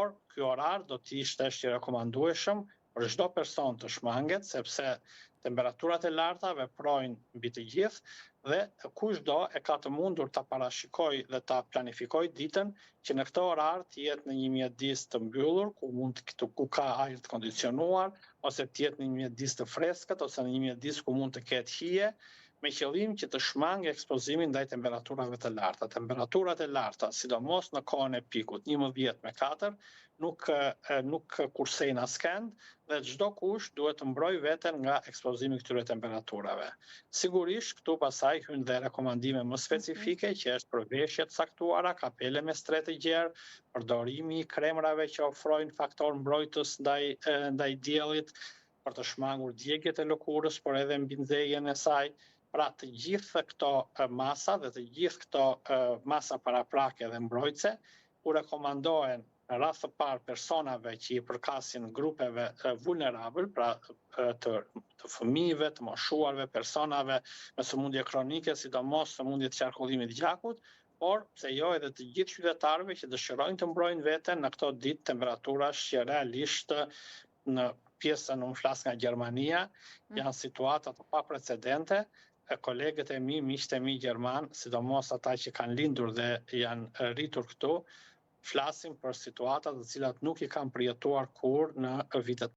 por ky orar do të ishte i rekomandueshëm për çdo person të shmanget, sepse temperaturat e larta veprojnë mbi të gjithë dhe kushdo e ka të mundur ta parashikojë dhe ta planifikojë ditën që në këtë orar të jetë në një mjedis të mbyllur, ku ka ajër të kondicionuar, ose të jetë në një mjedis të freskët, ose në një mjedis ku mund të ketë hije, me qëllim që të shmangë ekspozimin ndaj temperaturave të larta. Temperaturat e larta, sidomos në kohën e pikut 11:04, nuk kursejnë askënd dhe çdo kush duhet të mbrojë veten nga ekspozimi këtyre temperaturave. Sigurisht këtu pasaj hyn dhe rekomandime më specifike që është për veshje të caktuara, kapele me stre të gjerë, përdorimi i kremrave që ofrojnë faktor mbrojtës ndaj diellit, për të shmangur djegjet e lëkurës, por edhe mbinxejjen e saj. Pra të gjithë këto masa dhe të gjithë këto masa paraprake dhe mbrojtëse u rekomandohen në radhë të parë personave që i përkasin grupeve vulnerabël, pra të fëmijëve, të moshuarve, personave me sëmundje kronike, sidomos sëmundje të qarkullimit gjakut, por pse jo edhe të gjithë qytetarëve që dëshirojnë të mbrojnë veten në këto ditë temperaturash që realisht në pjesën unë flas nga Gjermania, janë situata të paprecedente. Kolegët e mi, miqtë e mi gjerman, sidomos ata që kanë lindur dhe janë rritur këtu, flasin për situata të cilat nuk i kanë përjetuar kur në vitet